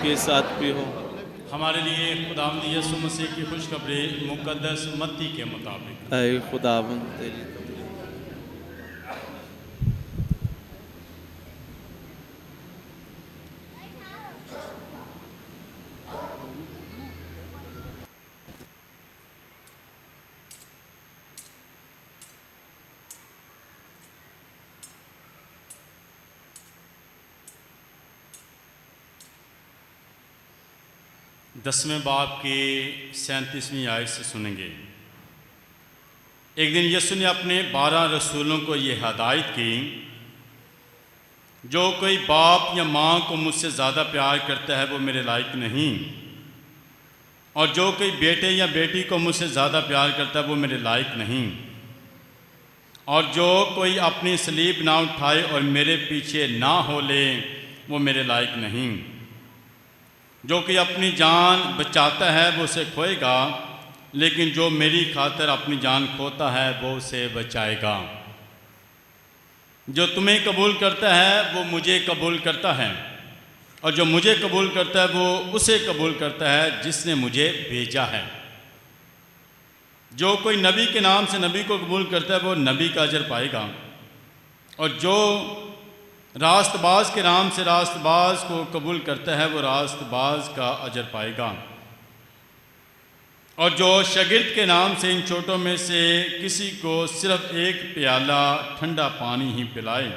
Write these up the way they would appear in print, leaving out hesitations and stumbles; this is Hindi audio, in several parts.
आपके साथ भी हो। हमारे लिए खुदावंद यीशु मसीह की खुशखबरी मुकद्दस मत्ती के मुताबिक। ऐ खुदावंद तेरी दसवें बाब की 37वीं आयत से सुनेंगे। एक दिन यीशु ने अपने 12 रसूलों को ये हदायत की, जो कोई बाप या माँ को मुझसे ज़्यादा प्यार करता है वो मेरे लायक नहीं, और जो कोई बेटे या बेटी को मुझसे ज़्यादा प्यार करता है वो मेरे लायक नहीं, और जो कोई अपनी सलीब ना उठाए और मेरे पीछे ना हो ले वो मेरे लायक नहीं। जो कोई अपनी जान बचाता है वो उसे खोएगा, लेकिन जो मेरी खातिर अपनी जान खोता है वो उसे बचाएगा। जो तुम्हें कबूल करता है वो मुझे कबूल करता है, और जो मुझे कबूल करता है वो उसे कबूल करता है जिसने मुझे भेजा है। जो कोई नबी के नाम से नबी को कबूल करता है वो नबी का अजर पाएगा, और जो रास्तबाज के नाम से रास्तबाज को कबूल करता है वो रास्तबाज का अजर पाएगा। और जो शागिर्द के नाम से इन छोटों में से किसी को सिर्फ एक प्याला ठंडा पानी ही पिलाए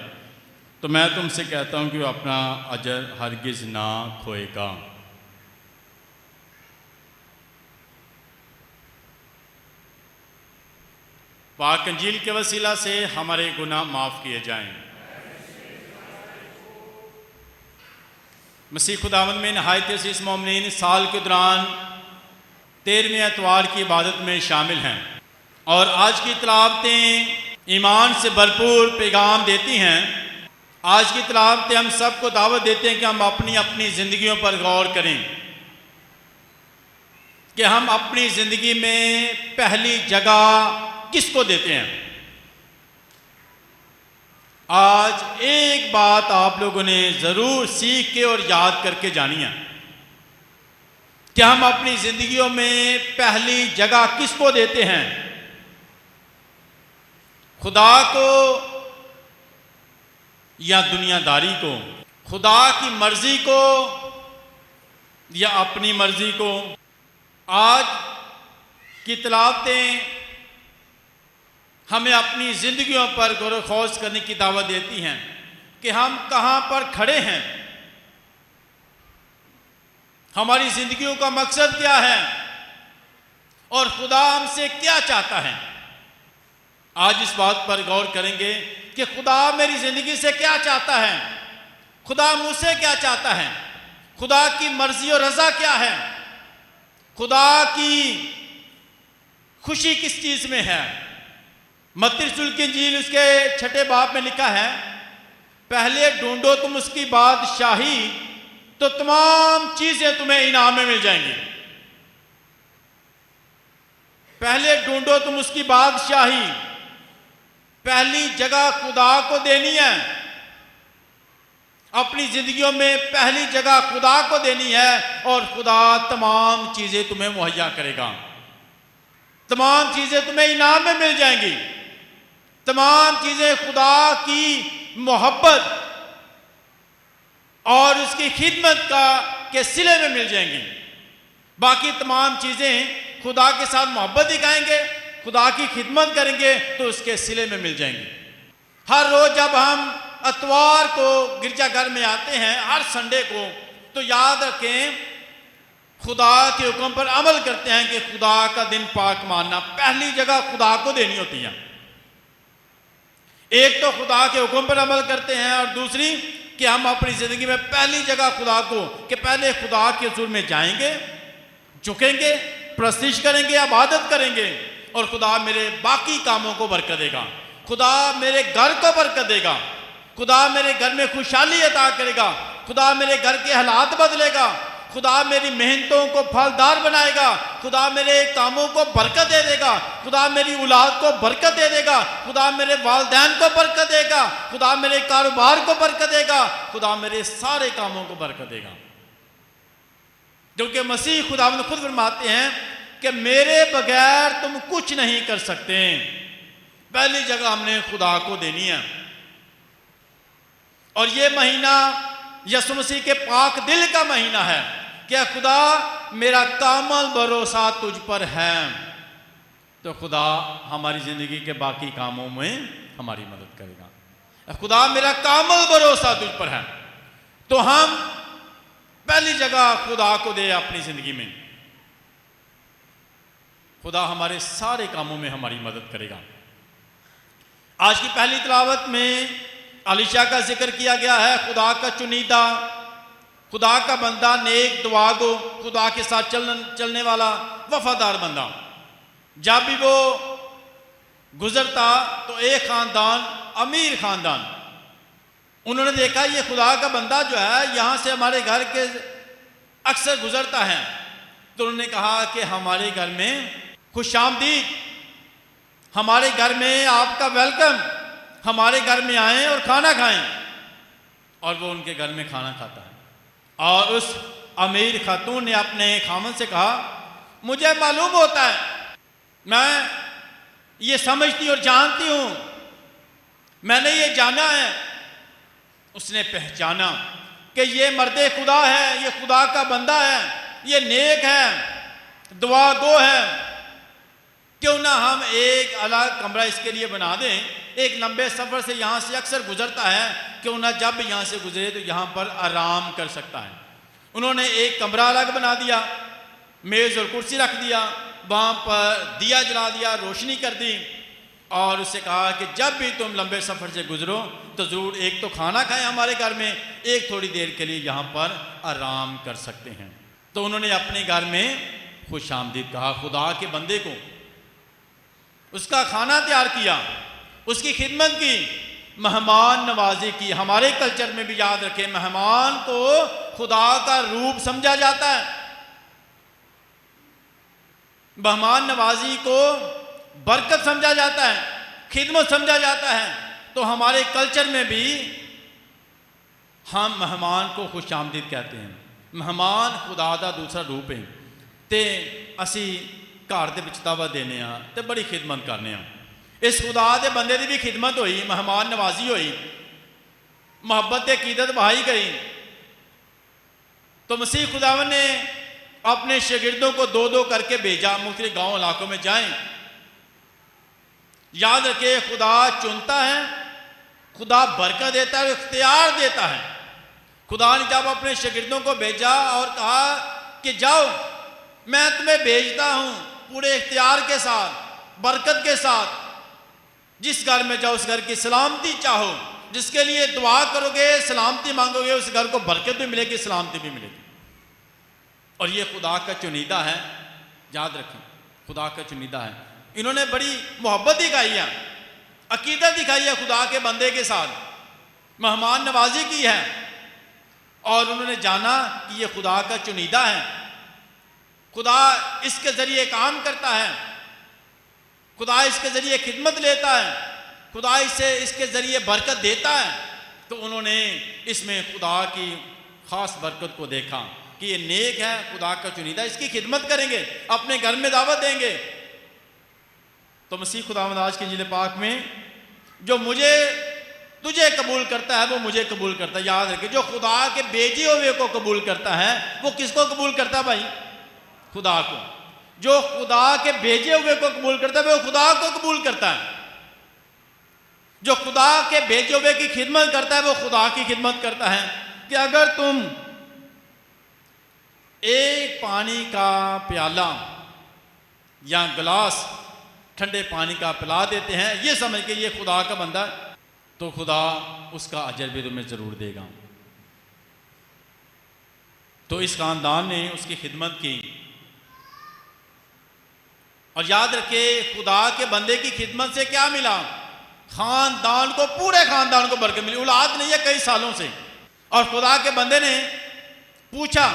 तो मैं तुमसे कहता हूँ कि वो अपना अजर हरगिज़ ना खोएगा। पाक अंजील के वसीला से हमारे गुनाह माफ़ किए जाएं। मसीह खुदावंद में नहायत अज़ीज़ मोमिनीन साल के दौरान 13वें एतवार की इबादत में शामिल हैं, और आज की तिलावतें ईमान से भरपूर पैगाम देती हैं। आज की तिलावतें हम सबको दावत देते हैं कि हम अपनी अपनी ज़िंदगियों पर गौर करें कि हम अपनी ज़िंदगी में पहली जगह किसको देते हैं। आज एक बात आप लोगों ने ज़रूर सीख के और याद करके जानी है कि हम अपनी ज़िंदगियों में पहली जगह किसको देते हैं, खुदा को या दुनियादारी को, खुदा की मर्ज़ी को या अपनी मर्ज़ी को। आज की तिलावतें हमें अपनी ज़िंदगियों पर गौर व खौज करने की दावत देती हैं कि हम कहाँ पर खड़े हैं, हमारी ज़िंदगियों का मकसद क्या है और खुदा हमसे क्या चाहता है। आज इस बात पर गौर करेंगे कि खुदा मेरी ज़िंदगी से क्या चाहता है, खुदा मुझसे क्या चाहता है, खुदा की मर्ज़ी और रज़ा क्या है, खुदा की खुशी किस चीज़ में है। मत्ती रसूल की इंजील उसके 6 बाब में लिखा है, पहले ढूंढो तुम उसकी बादशाही तो तमाम चीजें तुम्हें इनाम में मिल जाएंगी। पहले ढूंढो तुम उसकी बादशाही, पहली जगह खुदा को देनी है। अपनी जिंदगियों में पहली जगह खुदा को देनी है और खुदा तमाम चीजें तुम्हें मुहैया करेगा। तमाम चीजें तुम्हें इनाम में मिल जाएंगी। तमाम चीजें खुदा की मोहब्बत और उसकी खिदमत के सिले में मिल जाएंगी। बाकी तमाम चीज़ें खुदा के साथ मोहब्बत दिखाएंगे, खुदा की खिदमत करेंगे तो उसके सिले में मिल जाएंगी। हर रोज़ जब हम अतवार को गिरजाघर में आते हैं, हर संडे को, तो याद रखें खुदा के हुक्म पर अमल करते हैं कि खुदा का दिन पाक मानना पहली जगह खुदा को देनी होती है। एक तो खुदा के हुक्म पर अमल करते हैं और दूसरी कि हम अपनी ज़िंदगी में पहली जगह खुदा को, कि पहले खुदा के हुजूर में जाएंगे, झुकेंगे, प्रस्तिश करेंगे, इबादत करेंगे और खुदा मेरे बाकी कामों को बरकत देगा, खुदा मेरे घर को बरकत देगा, खुदा मेरे घर में खुशहाली अता करेगा, खुदा मेरे घर के हालात बदलेगा, खुदा मेरी मेहनतों को फलदार बनाएगा, खुदा मेरे कामों को बरकत दे देगा, खुदा मेरी औलाद को बरकत दे देगा, खुदा मेरे वालिदैन को बरकत देगा, खुदा मेरे कारोबार को बरकत देगा, खुदा मेरे सारे कामों को बरकत देगा। क्योंकि मसीह खुदावंद खुद फरमाते हैं कि मेरे बगैर तुम कुछ नहीं कर सकते। पहली जगह हमने खुदा को देनी है। और ये महीना यीशु मसीह के पाक दिल का महीना है। क्या खुदा मेरा कामल भरोसा तुझ पर है, तो खुदा हमारी जिंदगी के बाकी कामों में हमारी मदद करेगा। खुदा मेरा कामल भरोसा तुझ पर है, तो हम पहली जगह खुदा को दे अपनी जिंदगी में। खुदा हमारे सारे कामों में हमारी मदद करेगा। आज की पहली तिलावत में अलीशा का जिक्र किया गया है, खुदा का चुनीदा, खुदा का बंदा, नेक दुआगो, खुदा के साथ चलने वाला वफादार बंदा। जब भी वो गुजरता तो एक खानदान, अमीर खानदान, उन्होंने देखा ये खुदा का बंदा जो है यहाँ से हमारे घर के अक्सर गुजरता है, तो उन्होंने कहा कि हमारे घर में खुशामदीद, हमारे घर में आपका वेलकम, हमारे घर में आएं और खाना खाएं। और वो उनके घर में खाना खाता है। और उस अमीर खातून ने अपने खामन से कहा, मुझे मालूम होता है, मैं ये समझती और जानती हूं, मैंने ये जाना है। उसने पहचाना कि ये मर्दे खुदा है, ये खुदा का बंदा है, ये नेक है, दुआ गो है। क्यों ना हम एक अलग कमरा इसके लिए बना दें, एक लंबे सफ़र से यहाँ से अक्सर गुजरता है, क्यों ना जब भी यहाँ से गुजरे तो यहाँ पर आराम कर सकता है। उन्होंने एक कमरा अलग बना दिया, मेज़ और कुर्सी रख दिया, वहाँ पर दिया जला दिया, रोशनी कर दी, और उससे कहा कि जब भी तुम लंबे सफ़र से गुजरो तो ज़रूर एक तो खाना खाएं हमारे घर में, एक थोड़ी देर के लिए यहाँ पर आराम कर सकते हैं। तो उन्होंने अपने घर में खुश आमदीद कहा, खुदा के बंदे को, उसका खाना तैयार किया, उसकी खिदमत की, मेहमान नवाजी की। हमारे कल्चर में भी याद रखें, मेहमान को खुदा का रूप समझा जाता है, मेहमान नवाजी को बरकत समझा जाता है, खिदमत समझा जाता है। तो हमारे कल्चर में भी हम मेहमान को खुश आमदीद कहते हैं। मेहमान खुदा का दूसरा रूप है। ते असी घर के दावा देने तो बड़ी खिदमत करने। इस खुदा के बंदे की भी खिदमत हुई, मेहमान नवाजी हुई, मोहब्बत अकीदत बहाई गई। तो मसीह खुदावन ने अपने शागिर्दों को दो दो करके भेजा, मुख्तलिफ गांव इलाकों में जाएं। याद रखे, खुदा चुनता है, खुदा बरकत देता है, इख्तियार देता है। खुदा ने जब अपने शागिर्दों को भेजा और कहा कि जाओ, मैं तुम्हें भेजता हूं पूरे इख्तियार के साथ, बरकत के साथ, जिस घर में जाओ उस घर की सलामती चाहो, जिसके लिए दुआ करोगे, सलामती मांगोगे, उस घर को बरकत भी मिलेगी, सलामती भी मिलेगी। और ये खुदा का चुनीदा है, याद रखें, खुदा का चुनीदा है। इन्होंने बड़ी मोहब्बत दिखाई है, अकीदत दिखाई है खुदा के बंदे के साथ, मेहमान नवाजी की है, और उन्होंने जाना कि ये खुदा का चुनीदा है, खुदा इसके ज़रिए काम करता है, खुदा इसके ज़रिए खिदमत लेता है, खुदा इसके ज़रिए बरकत देता है। तो उन्होंने इसमें खुदा की ख़ास बरकत को देखा कि ये नेक है, खुदा का चुनीदा, इसकी खिदमत करेंगे, अपने घर में दावत देंगे। तो मसीह खुदावंद आज के इंजील पाक में, जो तुझे कबूल करता है वो मुझे कबूल करता है। याद रखिए, जो खुदा के भेजे हुए को कबूल करता है वो किसको कबूल करता है भाई? खुदा को। जो खुदा के भेजे हुए को कबूल करता है वो खुदा को कबूल करता है। जो खुदा के भेजे हुए की खिदमत करता है वो खुदा की खिदमत करता है। कि अगर तुम एक पानी का प्याला या गिलास ठंडे पानी का पिला देते हैं, ये समझ के ये खुदा का बंदा, तो खुदा उसका अजर भी तुम्हें जरूर देगा। तो इस खानदान ने उसकी खिदमत की। और याद रखे, खुदा के बंदे की खिदमत से क्या मिला? खानदान को, पूरे खानदान को बरकत मिली। औलाद नहीं है कई सालों से। और खुदा के बंदे ने पूछा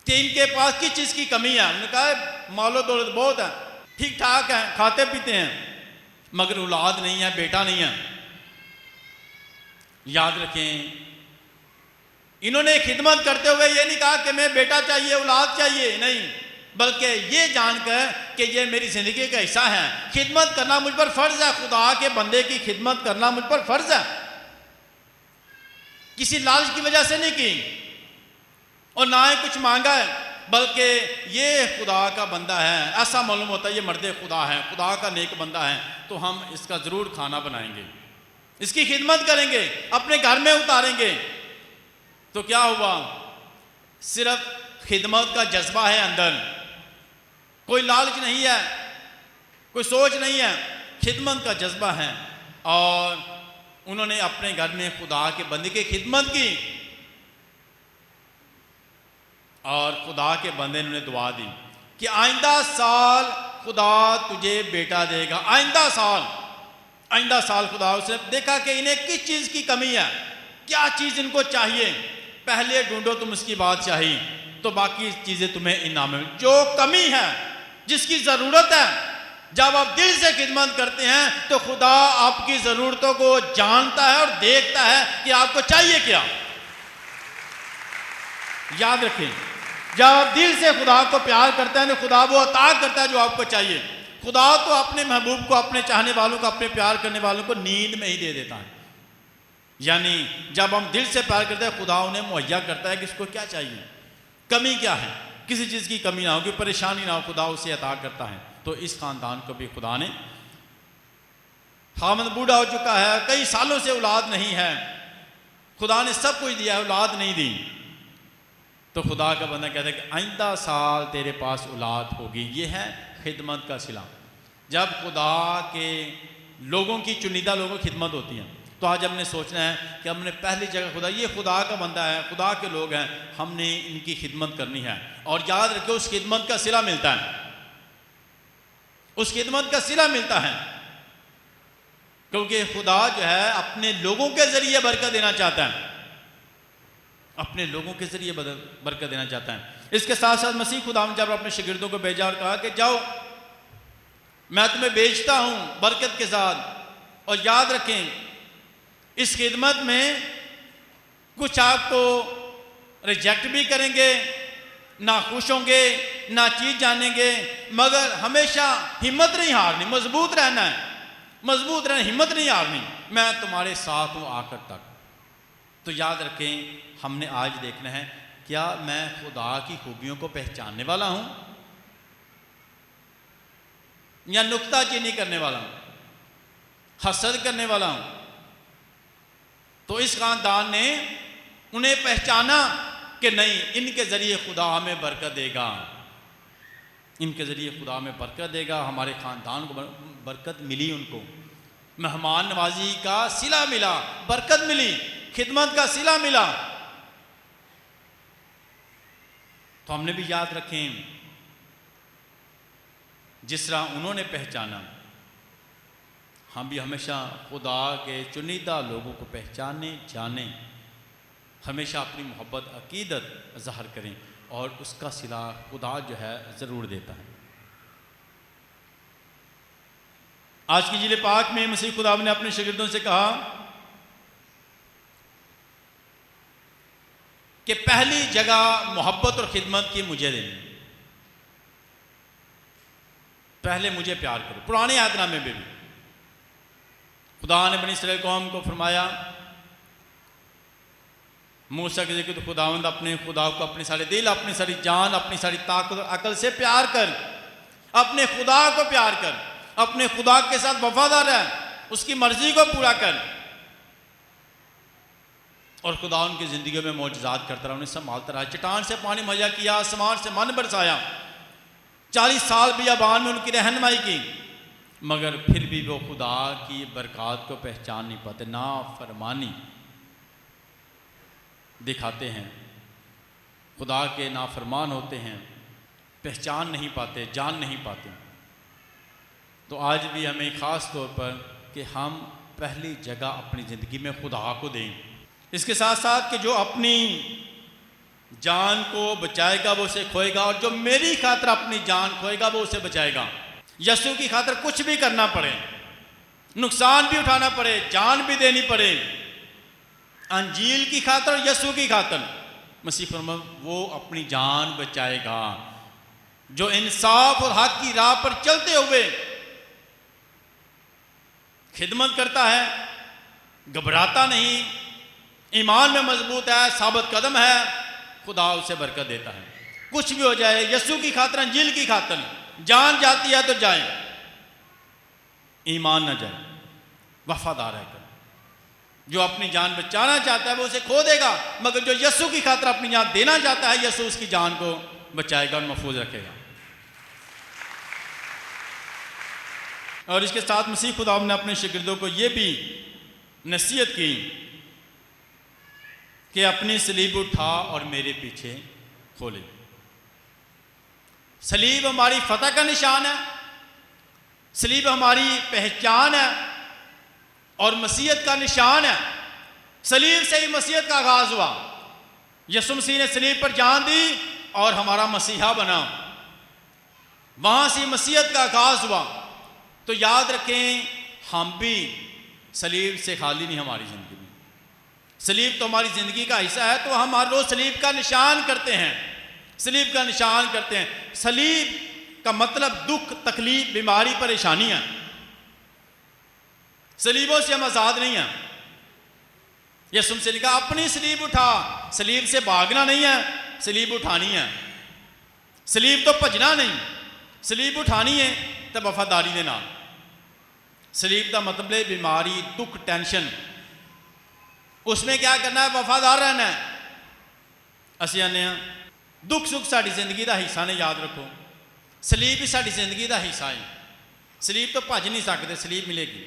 कि इनके पास किस चीज़ की कमी है? उन्होंने कहा मालो दौलत बहुत है, ठीक ठाक है, खाते पीते हैं, मगर औलाद नहीं है, बेटा नहीं है। याद रखें, इन्होंने खिदमत करते हुए ये नहीं कहा कि मैं बेटा चाहिए, औलाद चाहिए, नहीं, बल्कि ये जानकर कि ये मेरी ज़िंदगी का हिस्सा है, खिदमत करना मुझ पर फ़र्ज़ है, खुदा के बंदे की खिदमत करना मुझ पर फ़र्ज़ है। किसी लालच की वजह से नहीं की और ना ही कुछ मांगा है, बल्कि ये खुदा का बंदा है, ऐसा मालूम होता है ये मर्द खुदा है, खुदा का नेक बंदा है, तो हम इसका ज़रूर खाना बनाएंगे, इसकी खिदमत करेंगे, अपने घर में उतारेंगे। तो क्या हुआ, सिर्फ खिदमत का जज्बा है अंदर, कोई लालच नहीं है, कोई सोच नहीं है, खिदमत का जज्बा है। और उन्होंने अपने घर में खुदा के बंदे की खिदमत की और खुदा के बंदे ने दुआ दी कि आइंदा साल खुदा तुझे बेटा देगा। आइंदा साल खुदा, उसने देखा कि इन्हें किस चीज़ की कमी है, क्या चीज़ इनको चाहिए, पहले ढूंढो तुम उसकी बादशाही, तो बाकी चीज़ें तुम्हें इनाम में। जो कमी है, जिसकी ज़रूरत है, जब आप दिल से खिदमत करते हैं तो खुदा आपकी ज़रूरतों को जानता है और देखता है कि आपको चाहिए क्या। याद रखें, जब आप दिल से खुदा को प्यार करते हैं तो खुदा वो अता करता है जो आपको चाहिए। खुदा तो अपने महबूब को, अपने चाहने वालों को, अपने प्यार करने वालों को नींद में ही दे देता है। यानी जब हम दिल से प्यार करते हैं, खुदा उन्हें मुहैया करता है कि इसको क्या चाहिए, कमी क्या है, किसी चीज़ की कमी ना हो, कोई परेशानी ना हो, खुदा उसे अता करता है। तो इस ख़ानदान को भी खुदा ने, खामद बूढ़ा हो चुका है, कई सालों से औलाद नहीं है, खुदा ने सब कुछ दिया है, औलाद नहीं दी। तो खुदा का बंदा कहता है कि आइंदा साल तेरे पास औलाद होगी। ये है खिदमत का सिला। जब खुदा के लोगों की, चुनिंदा लोगों की खिदमत होती है, तो आज हमने सोचना है कि हमने पहली जगह खुदा, ये खुदा का बंदा है, खुदा के लोग हैं, हमने इनकी खिदमत करनी है। और याद रखिए, उस खिदमत का सिला मिलता है, उस खिदमत का सिला मिलता है, क्योंकि खुदा जो है अपने लोगों के जरिए बरकत देना चाहता है, अपने लोगों के जरिए बरकत देना चाहता है। इसके साथ साथ मसीह खुदा ने जब अपने शागिर्दों को भेजा और कहा कि जाओ, मैं तुम्हें भेजता हूं बरकत के साथ। और याद रखें, इस खिदमत में कुछ आपको रिजेक्ट भी करेंगे, ना खुश होंगे, ना चीज़ जानेंगे, मगर हमेशा हिम्मत नहीं हारनी, मजबूत रहना है, मजबूत रहना, हिम्मत नहीं हारनी, मैं तुम्हारे साथ हूँ आखिर तक। तो याद रखें, हमने आज देखना है, क्या मैं खुदा की खूबियों को पहचानने वाला हूँ या नुक्ताचीनी करने वाला हूँ, हसद करने वाला हूँ। तो इस खानदान ने उन्हें पहचाना कि नहीं, इनके ज़रिए खुदा हमें बरकत देगा, इनके ज़रिए खुदा हमें बरकत देगा। हमारे ख़ानदान को बरकत मिली, उनको मेहमान नवाजी का सिला मिला, बरकत मिली, खिदमत का सिला मिला। तो हमने भी याद रखें, जिस तरह उन्होंने पहचाना, हम भी हमेशा खुदा के चुनिंदा लोगों को पहचाने, जाने, हमेशा अपनी मोहब्बत, अकीदत ज़ाहिर करें, और उसका सिला खुदा जो है ज़रूर देता है। आज की जिले पाक में मसीह खुदा ने अपने शागिर्दों से कहा कि पहली जगह मोहब्बत और खिदमत की मुझे देनी, पहले मुझे प्यार करो। पुराने आयतनामे में भी खुदा ने बनी इसराइल कौम को फरमाया, मूसा के ज़िक्र, तो खुदावंद अपने खुदा को अपने सारे दिल, अपनी सारी जान, अपनी सारी ताकत और अकल से प्यार कर, अपने खुदा को प्यार कर, अपने खुदा के साथ वफादार है, उसकी मर्जी को पूरा कर। और खुदा उनकी ज़िंदगी में मौजज़ात करता रहा, उन्हें संभालता रहा। चट्टान से पानी मुहैया किया, आसमान से मन बरसाया, 40 साल बियाबान में उनकी रहनुमाई की, मगर फिर भी वो खुदा की बरकत को पहचान नहीं पाते, ना फरमानी दिखाते हैं, खुदा के नाफरमान होते हैं, पहचान नहीं पाते, जान नहीं पाते। तो आज भी हमें ख़ास तौर पर कि हम पहली जगह अपनी ज़िंदगी में खुदा को दें। इसके साथ साथ कि जो अपनी जान को बचाएगा वो उसे खोएगा, और जो मेरी खातिर अपनी जान खोएगा वो उसे बचाएगा। यीशु की खातिर कुछ भी करना पड़े, नुकसान भी उठाना पड़े, जान भी देनी पड़े, अंजील की खातर और यसू की खातर मसीह फरमा वो अपनी जान बचाएगा। जो इंसाफ और हक की राह पर चलते हुए खिदमत करता है, घबराता नहीं, ईमान में मजबूत है, साबित कदम है, खुदा उसे बरकत देता है। कुछ भी हो जाए, यसू की खातर, अंजील की खातर जान जाती है तो जाए, ईमान ना जाए, वफादार है। जो अपनी जान बचाना चाहता है वो उसे खो देगा, मगर जो यसू की खातर अपनी जान देना चाहता है, यसू उसकी जान को बचाएगा और महफूज रखेगा। और इसके साथ मसीह खुदा ने अपने शागिर्दों को यह भी नसीहत की कि अपनी सलीब उठा और मेरे पीछे खोले। सलीब हमारी फतह का निशान है, सलीब हमारी पहचान है और मसीहत का निशान है। सलीब से ही मसीहत का आगाज हुआ। यसु मसीह ने सलीब पर जान दी और हमारा मसीहा बना, वहां से मसीहत का आगाज हुआ। तो याद रखें, हम भी सलीब से खाली नहीं। हमारी जिंदगी में सलीब तो हमारी जिंदगी का हिस्सा है, तो हम हर रोज सलीब का निशान करते हैं, सलीब का निशान करते हैं। सलीब का मतलब दुख, तकलीफ, बीमारी, परेशानी है। सलीबों से हम आजाद नहीं हैं। यसु से लिखा अपनी सलीब उठा। सलीब से भागना नहीं है, सलीब उठानी है। सलीब तो भजना नहीं, सलीब उठानी है तो वफादारी के नाल। सलीब का मतलब है बीमारी, दुख, टेंशन, उसमें क्या करना है? वफादार रहना है। असीं आने दुख सुख साड़ी जिंदगी का हिस्सा ने, याद रखो। सलीब ही साड़ी जिंदगी का हिस्सा है। सलीब तो भज नहीं सकते, सलीब मिलेगी,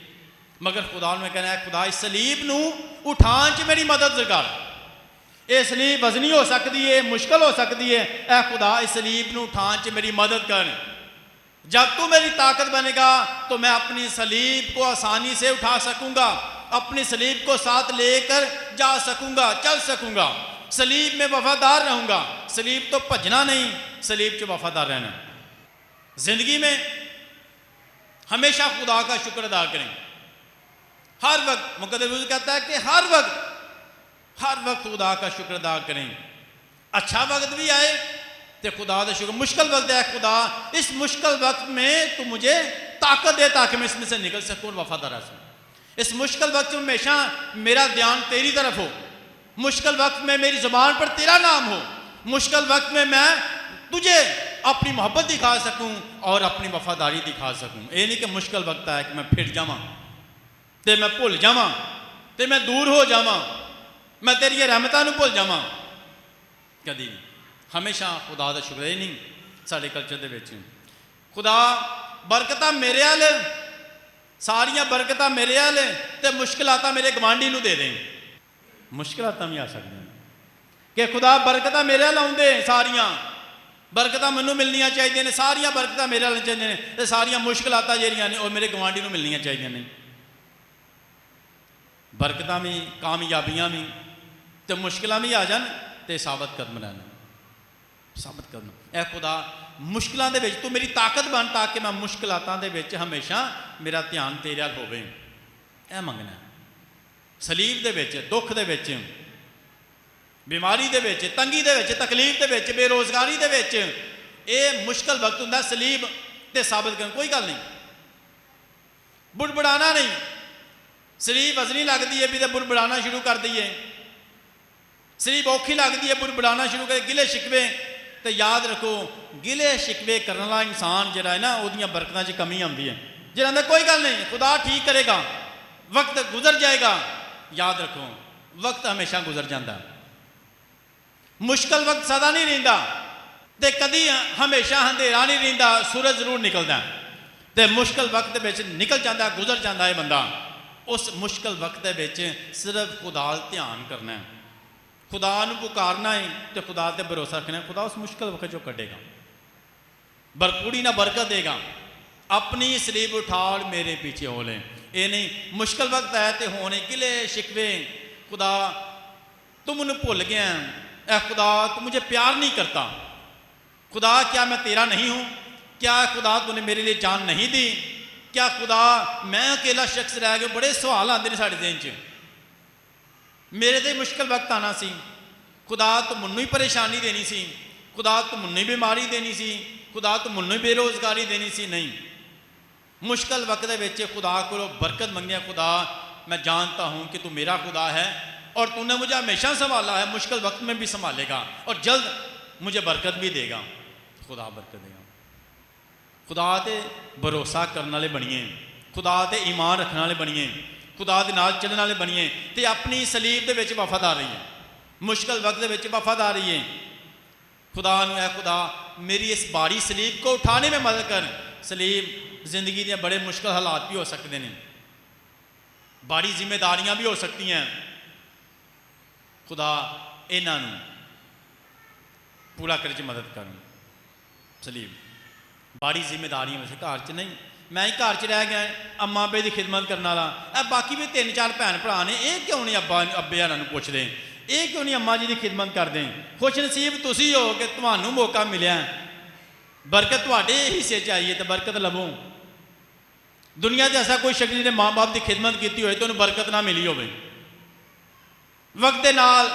मगर खुदा ने कहना है खुदा इस सलीब नू उठान च मेरी मदद कर। ये सलीब वजनी हो सकती है, मुश्किल हो सकती है, ऐ खुदा इस सलीब नू उठान च मेरी मदद कर। जब तू मेरी ताकत बनेगा तो मैं अपनी सलीब को आसानी से उठा सकूंगा, अपनी सलीब को साथ लेकर जा सकूंगा, चल सकूंगा, सलीब में वफादार रहूंगा। सलीब तो भजना नहीं, सलीब च वफादार रहना। जिंदगी में हमेशा खुदा का शुक्र अदा करें। हर वक्त मुकद्दस कहता है कि हर वक्त खुदा का शुक्र अदा करें। अच्छा वक्त भी आए तो खुदा का शुक्र, मुश्किल वक्त है खुदा इस मुश्किल वक्त में तू मुझे ताकत दे ताकि मैं इसमें से निकल सकूं और वफादार रह सकूं। इस मुश्किल वक्त में हमेशा मेरा ध्यान तेरी तरफ हो, मुश्किल वक्त में मेरी जुबान पर तेरा नाम हो, मुश्किल वक्त में मैं तुझे अपनी मोहब्बत दिखा सकूं और अपनी वफादारी दिखा सकूं। ये नहीं कि मुश्किल वक्त है कि मैं फिर जावां ते मैं भुल जावां ते मैं दूर हो जावां, मैं तेरी रहमतां नूं भुल जावां। कदी नहीं, हमेशा खुदा का शुक्र। ही नहीं साडे कल्चर दे विच खुदा बरकतां मेरे अल, सारियां बरकतां मेरे अल ते मुश्किलातां मेरे गवांढी नूं दे दें। मुश्किलातां भी आ सकदियां कि खुदा बरकतां मेरे अल आउंदे, सारियां बरकतां मैनूं मिलनियां चाहिए ने, सारियां बरकतां मेरे अल चाहिए ने ते सारियां मुश्किलातां जिहड़ियां ने ओह मेरे गवांढी नूं मिलनियां चाहिए ने। बरकतां भी, कामयाबियां भी ते मुश्किलां भी आ जान ते साबित कदम रहना, साबित कदम। ऐ खुदा मुश्किलों के तू मेरी ताकत बन ताकि मैं मुश्किलातां दे विच हमेशा मेरा ध्यान तेरे अल होवे। ऐ मंगना सलीब दे विच, दुख दे विच, बीमारी दे विच, तंगी दे विच, तकलीफ दे विच, बेरोजगारी दे विच, ये मुश्किल वक्त हुंदा सलीब ते साबित करन। कोई गल नहीं, बुड़बुड़ाना नहीं। सलीब वजनी लगती है भी तो बुड़बुड़ाना शुरू कर दईए, सलीब औखी लगती है बुड़बुड़ाना शुरू कर, गिले शिकवे। तो याद रखो गिले शिकवे करने वाला इंसान जरा है ना, उहदियां बरकतां च कमी आती है। जो आंदा कोई गल नहीं, खुदा ठीक करेगा, वक्त गुजर जाएगा। याद रखो वक्त हमेशा गुजर जाता, मुश्किल वक्त सदा नहीं रहिंदा ते कदी हमेशा अंधेरा नहीं रहिंदा, सूरज जरूर निकलता ते मुश्किल वक्त विच निकल जाता, गुजर जाता है बंदा। उस मुश्किल वक्त विच सिर्फ खुदा ध्यान करना है, खुदा नूं पुकारना है तो खुदा ते भरोसा रखना है। खुदा उस मुश्किल वक्त जो कटेगा, भरपूरी ना बरकत देगा। अपनी सलीब उठा और मेरे पीछे हो ले। ये नहीं मुश्किल वक्त है तो होने गिले शिकवे, खुदा तुम मुझे भुल गया, ऐ खुदा तू मुझे प्यार नहीं करता, खुदा क्या मैं तेरा नहीं हूँ, क्या खुदा तूने मेरे लिए जान नहीं दी, क्या खुदा मैं अकेला शख्स रह गया। बड़े सवाल आते हैं साढ़े दिन च, मेरे ते मुश्किल वक्त आना सी, खुदा तो मुन्नू ही परेशानी देनी सी, खुदा तो मुन्नू ही बीमारी देनी सी, खुदा तो मुन्नू ही बेरोजगारी देनी सी। नहीं, मुश्किल वक्त दे विच खुदा को बरकत मंगिया, खुदा मैं जानता हूँ कि तू मेरा खुदा है और तूने मुझे हमेशा संभाला है, मुश्किल वक्त में भी संभालेगा और जल्द मुझे बरकत भी देगा। खुदा बरकत देगा। खुदा ते भरोसा करने वाले बनिए, खुदा ते ईमान रखने वाले बनिए, खुदा दे नाल चलने वाले बनिए ते अपनी सलीब दे विच वफादार रहिए, मुश्किल वक्त दे विच वफादार रहिए। खुदा ने है, खुदा मेरी इस भारी सलीब को उठाने में मदद कर। सलीब जिंदगी के बड़े मुश्किल हालात भी हो सकते हैं, भारी जिम्मेदारियां भी हो सकती हैं। खुदा इन्हां नूं पूरा करने च मदद कर। सलीब बड़ी जिम्मेदारियां वैसे घर च नहीं, मैं ही घर च रह गया, अम्मा अब्बे की खिदमत करने वाला, बाकी भी 3-4 भैन भरा ने, ये क्यों नहीं अब्बा अब्बे होरां नूं पुछदे, ये क्यों नहीं अम्मा जी की खिदमत करते। खुश नसीब तुसी हो कि तुहानूं मौका मिलिया, बरकत तुहाडे हिस्से च आई है तो बरकत लवो। दुनिया से ऐसा कोई शख्स जिहने माँ बाप की खिदमत की होए तो उन्हें बरकत ना मिली होवे। वक्त दे नाल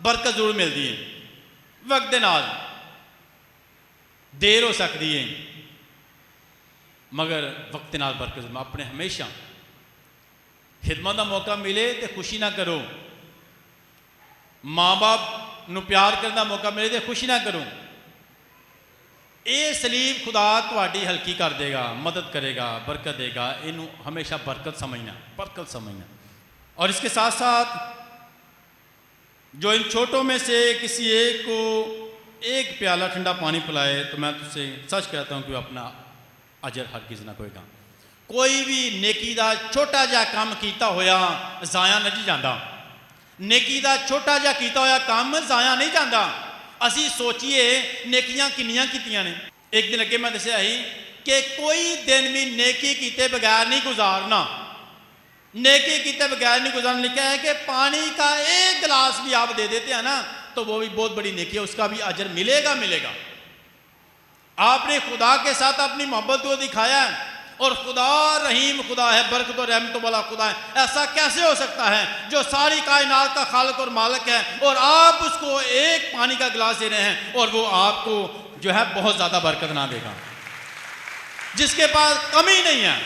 बरकत जरूर मिलती है, वक्त दे नाल देर हो सकती है, मगर वक्त दे नाल बरकत। अपने हमेशा खिदमत का मौका मिले तो खुशी ना करो, माँ बाप नूं प्यार करने का मौका मिले तो खुशी ना करो। ये सलीब खुदा तुहाडी हल्की कर देगा, मदद करेगा, बरकत देगा। इनू हमेशा बरकत समझना, बरकत समझना। और इसके साथ साथ जो इन छोटों में से किसी एक को एक प्याला ठंडा पानी पिलाए तो मैं तुझसे सच कहता हूँ कि अपना अजर हर किसी ना कोईगा। कोई भी नेकी का छोटा जा काम किया होया जाया नहीं जाता, नेकी का छोटा जा किया होया काम जाया नहीं जाता। असी सोचिए नेकियां किनियां कीतियां ने। एक दिन अगे मैं दसिया ही कि कोई दिन भी नेकी किए बगैर नहीं गुजारना, नेकी किए बगैर नहीं गुजारना। लिखा है कि पानी का एक गिलास भी आप दे देते हैं ना तो वो भी बहुत बड़ी नेकी है, उसका भी अजर मिलेगा मिलेगा। आपने खुदा के साथ अपनी मोहब्बत को दिखाया है और खुदा रहीम खुदा है, बरकत और रहमत वाला खुदा है। ऐसा कैसे हो सकता है जो सारी कायनात का खालिक और मालिक है और आप उसको एक पानी का गिलास दे रहे हैं और वो आपको जो है बहुत ज़्यादा बरकत ना देगा। जिसके पास कमी नहीं है,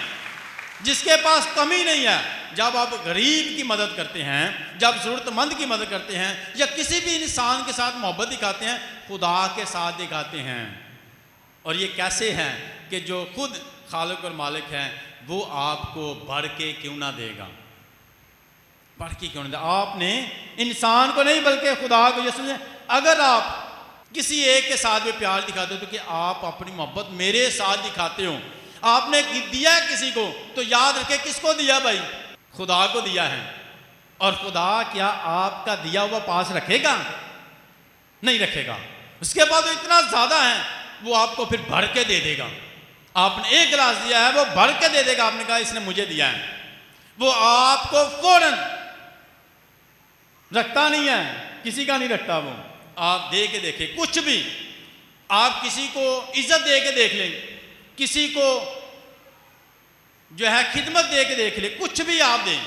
जिसके पास कमी नहीं है, जब आप गरीब की मदद करते हैं, जब ज़रूरतमंद की मदद करते हैं या किसी भी इंसान के साथ मोहब्बत दिखाते हैं, खुदा के साथ दिखाते हैं। और ये कैसे हैं कि जो खुद खालिक और मालिक हैं वो आपको बढ़ के क्यों ना देगा, बढ़ के क्यों ना देगा। आपने इंसान को नहीं बल्कि खुदा को ये समझे, अगर आप किसी एक के साथ भी प्यार दिखाते हो तो कि आप अपनी मोहब्बत मेरे साथ दिखाते हो। आपने दिया है किसी को तो याद रखे किसको दिया भाई, खुदा को दिया है। और खुदा क्या आपका दिया हुआ पास रखेगा? नहीं रखेगा। उसके बाद तो इतना ज्यादा है वो आपको फिर भर के दे देगा। आपने एक गिलास दिया है वो भर के दे देगा, आपने कहा इसने मुझे दिया है, वो आपको फौरन रखता नहीं है, किसी का नहीं रखता। वो आप दे के देखें, कुछ भी आप किसी को इज्जत दे के देख लें, किसी को जो है खिदमत दे के देख ले, कुछ भी आप दें,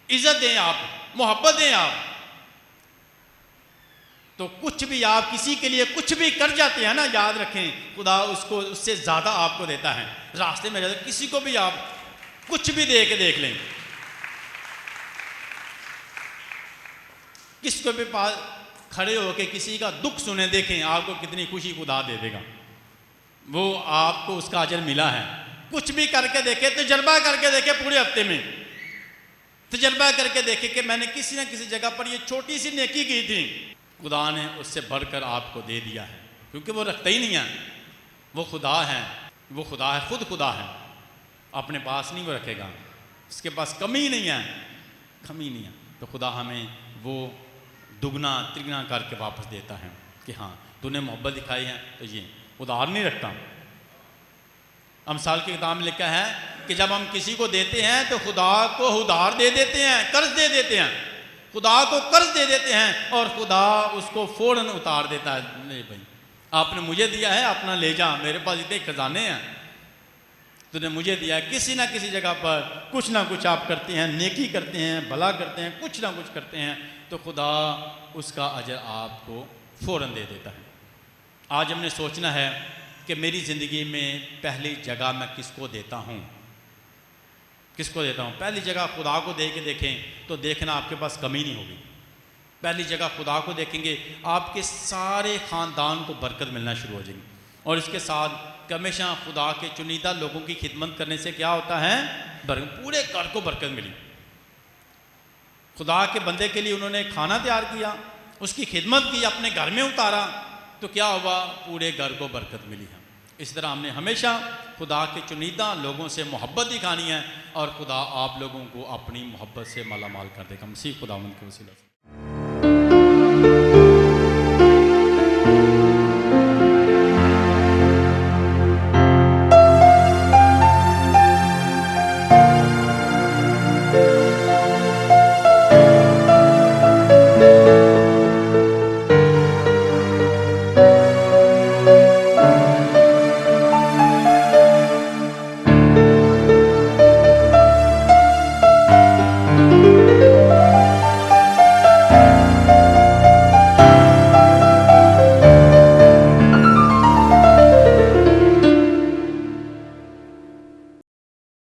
इज्जत दें, आप मोहब्बत दें, आप तो कुछ भी आप किसी के लिए कुछ भी कर जाते हैं ना, याद रखें खुदा उसको उससे ज़्यादा आपको देता है। रास्ते में जाते किसी को भी आप कुछ भी दे के देख लें, किसी को भी पास खड़े होके किसी का दुख सुने देखें, आपको कितनी खुशी खुदा दे देगा। वो आपको उसका अजर मिला है। कुछ भी करके देखे, तजर्बा करके देखे, पूरे हफ्ते में तजर्बा करके देखे कि मैंने किसी न किसी जगह पर ये छोटी सी नेकी की थी, खुदा ने उससे बढ़कर आपको दे दिया है। क्योंकि वो रखता ही नहीं है, वो खुदा है, वो खुदा है, खुद खुदा है, अपने पास नहीं वो रखेगा, उसके पास कमी नहीं है, कमी नहीं है। तो खुदा हमें वो दुगना तिगना करके वापस देता है कि हाँ तूने मोहब्बत दिखाई है तो ये उधार नहीं रखता। अमसाल की किताब में लिखा है कि जब हम किसी को देते हैं तो खुदा को उधार दे देते हैं, कर्ज दे देते हैं, खुदा को कर्ज दे देते हैं और खुदा उसको फौरन उतार देता है। नहीं भाई आपने मुझे दिया है, अपना ले जा, मेरे पास इतने खजाने हैं। तूने मुझे दिया है। किसी ना किसी जगह पर कुछ ना कुछ आप करते हैं, नेकी करते हैं, भला करते हैं, कुछ ना कुछ करते हैं, तो खुदा उसका अजर आपको फ़ौरन दे देता है। आज हमने सोचना है कि मेरी ज़िंदगी में पहली जगह मैं किसको देता हूँ, किसको देता हूँ। पहली जगह खुदा को दे के देखें तो देखना आपके पास कमी नहीं होगी। पहली जगह खुदा को देखेंगे, आपके सारे ख़ानदान को बरकत मिलना शुरू हो जाएगी। और इसके साथ हमेशा खुदा के चुनिंदा लोगों की खिदमत करने से क्या होता है, पूरे घर को बरकत मिली। खुदा के बंदे के लिए उन्होंने खाना तैयार किया, उसकी खिदमत की, अपने घर में उतारा, तो क्या हुआ, पूरे घर को बरकत मिली है। इस तरह हमने हमेशा खुदा के चुनिंदा लोगों से मोहब्बत दिखानी है और खुदा आप लोगों को अपनी मोहब्बत से माला माल कर देगा। मसीह खुदावंद के वसीले से।